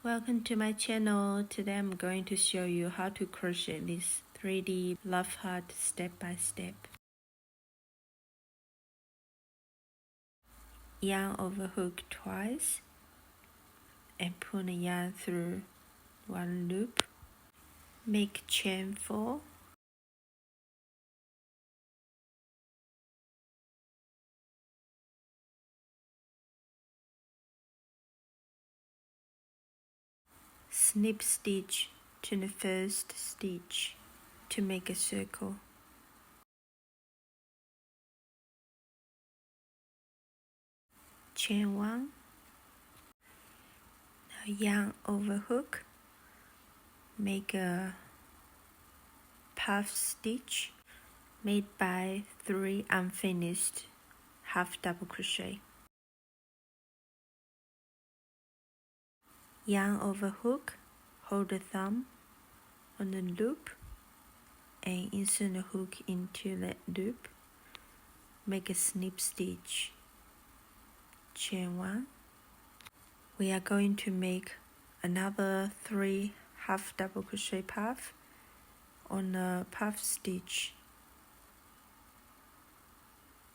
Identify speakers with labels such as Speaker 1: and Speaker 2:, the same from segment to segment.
Speaker 1: Welcome to my channel. Today I'm going to show you how to crochet this 3D love heart step by step. Yarn over hook twice and pull the yarn through one loop. Make chain 4. Snip stitch to the first stitch to make a circle. Chain 1. Now yarn over hook. Make a puff stitch made by 3 unfinished half double crochet. Yarn over hook, hold the thumb on the loop and insert the hook into that loop. Make a snip stitch. Chain 1. We are going to make another 3 half double crochet puff on the puff stitch.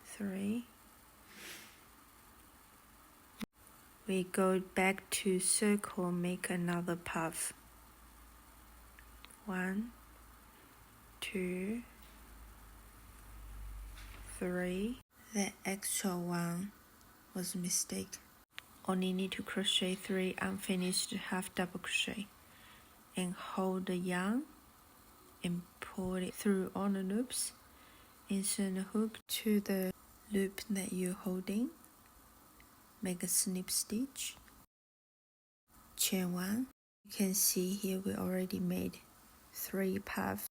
Speaker 1: 3. We go back to circle, make another puff. 1, 2, 3. That extra one was a mistake. Only need to crochet 3 unfinished half double crochet and hold the yarn and pull it through all the loops. Insert the hook to the loop that you're holding. Make a snip stitch. Chain 1. You can see here we already made 3 puffs.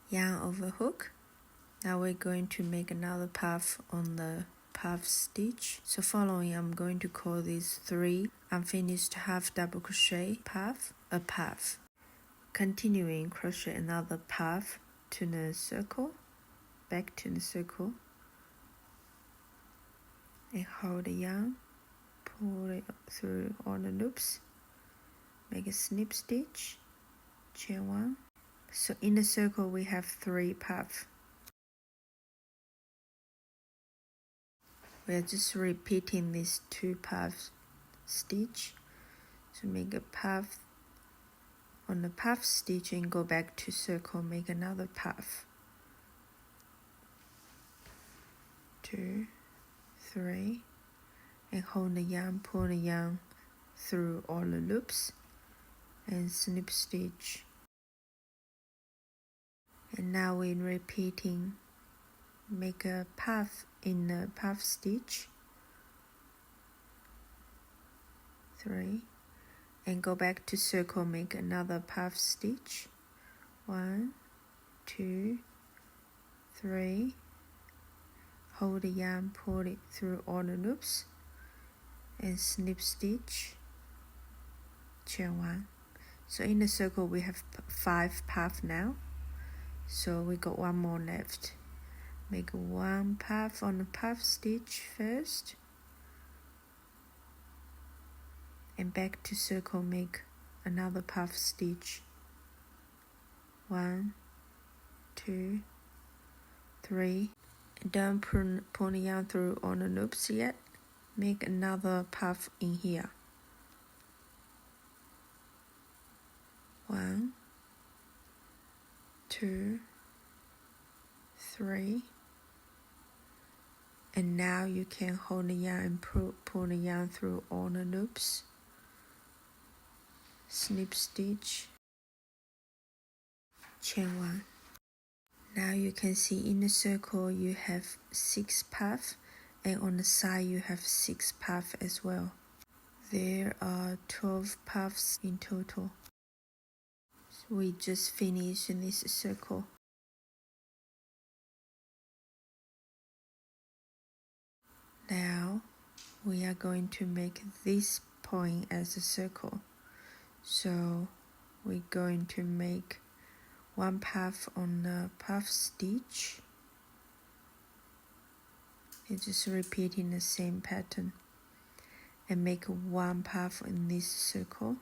Speaker 1: Yarn over hook. Now we're going to make another puff on the puff stitch. So following, I'm going to call these 3 unfinished half double crochet puff a puff. Continuing, crochet another puff to the circle, back to the circle, and hold the yarn, pull it through all the loops, make a snip stitch, chain 1. So in the circle we have 3 puffs. We are just repeating these 2 puff stitch. So make a puff on the puff stitch and go back to circle, make another puff. 2, 3, and hold the yarn, pull the yarn through all the loops and snip stitch. And now we're repeating, make a puff in the puff stitch. 3, and go back to circle, make another puff stitch. 1, 2, 3. Hold the yarn, pull it through all the loops and snip stitch, chain 1. So in the circle we have 5 puffs now. So we got 1 more left. Make 1 puff on the puff stitch first. And back to circle, make another puff stitch. 1, 2, 3. Don't pull the yarn through all the loops yet. Make another puff in here. 1, 2, 3. And now you can hold the yarn and pull the yarn through all the loops. Snip stitch, chain 1. Now you can see in the circle you have 6 puffs, and on the side you have 6 puffs as well. There are 12 puffs in total. So we just finished this circle. Now we are going to make this point as a circle. So we're going to make 1 puff on the puff stitch. It's just repeating the same pattern. and make one puff in this circle,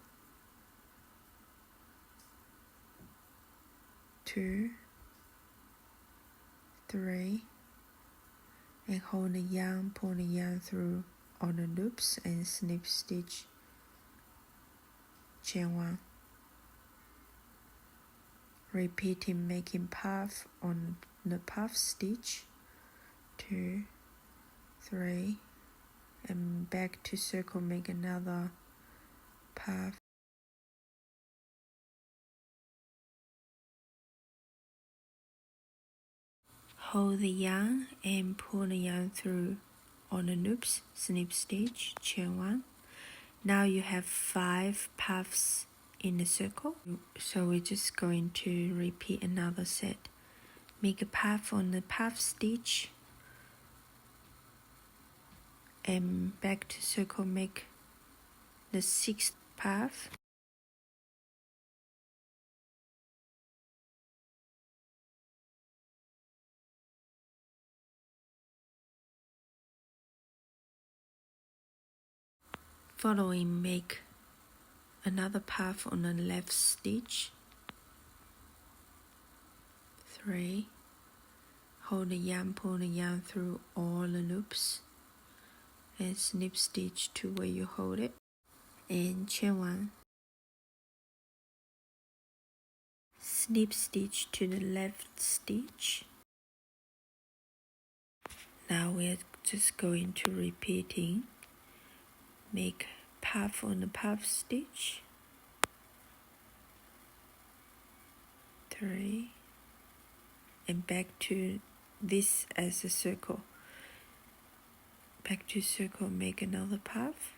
Speaker 1: 2, 3, and hold the yarn, pull the yarn through all the loops and snip stitch chain 1, repeating making puff on the puff stitch, 2, 3, and back to circle, make another puff, hold the yarn and pull the yarn through all the loops, snip stitch chain 1. Now you have 5 puffs in the circle, so we're just going to repeat another set. Make a puff on the puff stitch and back to circle, make the 6th puff, following make another puff on the left stitch, 3, hold the yarn, pull the yarn through all the loops and snip stitch to where you hold it, and chain 1, snip stitch to the left stitch. Now we're just going to repeating, make puff on the puff stitch, 3, and back to this as a circle, back to circle, make another puff,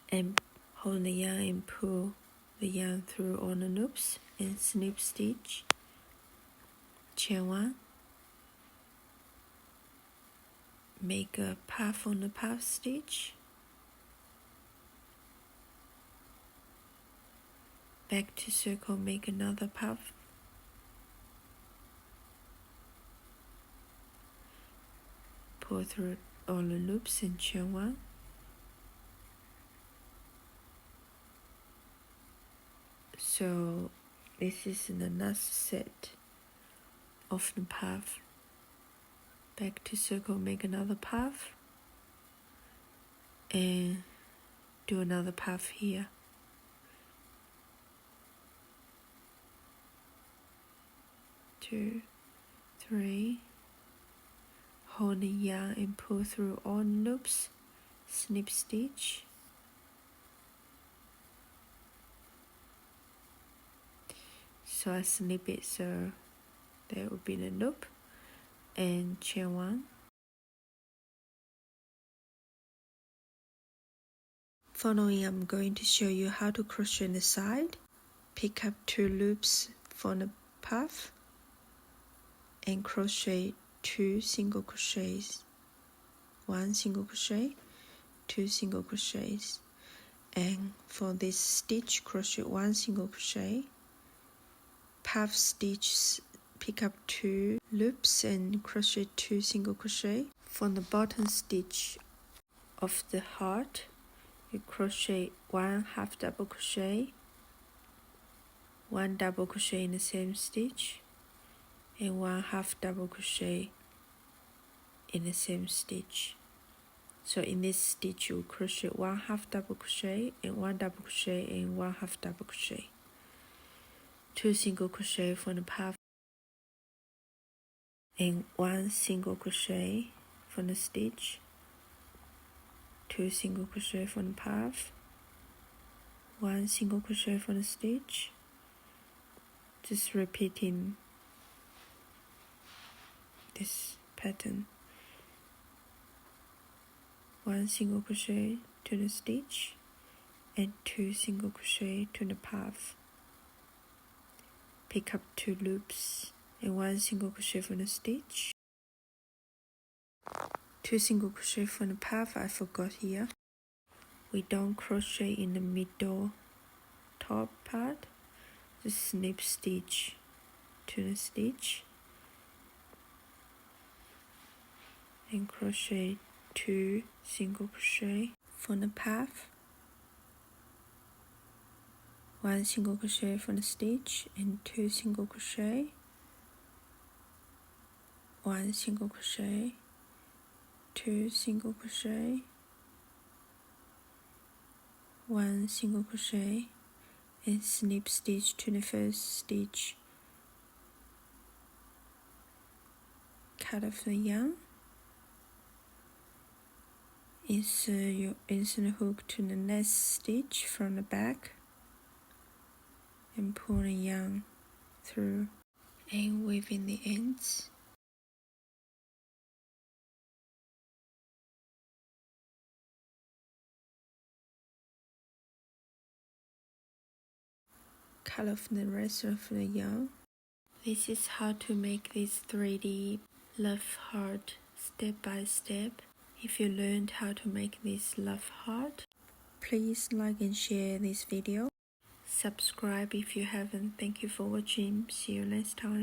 Speaker 1: and hold the yarn and pull the yarn through all the loops and snip stitch chain 1, make a puff on the puff stitch, back to circle, make another puff, pull through all the loops and chain 1, so this is the last set of the puff. Back to circle, make another puff and do another puff here, 2, 3, hold the yarn and pull through all loops, snip stitch, so I snip it so there will be the loop, and chain 1. Following, I'm going to show you how to crochet the side. Pick up 2 loops for the puff and crochet 2 single crochets, 1 single crochet, 2 single crochets, and for this stitch crochet 1 single crochet, puff stitch, pick up 2 loops and crochet 2 single crochet. For the bottom stitch of the heart, you crochet 1 half double crochet, 1 double crochet in the same stitch, and 1 half double crochet in the same stitch. So in this stitch you crochet 1 half double crochet and 1 double crochet and 1 half double crochet, 2 single crochet for the puff and 1 single crochet for the stitch, 2 single crochet for the puff, 1 single crochet for the stitch, just repeating this pattern, 1 single crochet to the stitch and 2 single crochet to the puff, pick up 2 loops and 1 single crochet for the stitch, 2 single crochet for the puff. I forgot here, we don't crochet in the middle top part, just snip stitch to the stitch and crochet 2 single crochet. For the puff, 1 single crochet for the stitch and 2 single crochet, 1 single crochet, 2 single crochet, 1 single crochet, and slip stitch to the first stitch. Cut off the yarn, insert your insert hook to the next stitch from the back, and pull the yarn through and weave in the ends. Cut off the rest of the yarn. This is how to make this 3D love heart step by step. If you learned how to make this love heart, please like and share this video. Subscribe if you haven't. Thank you for watching. See you next time.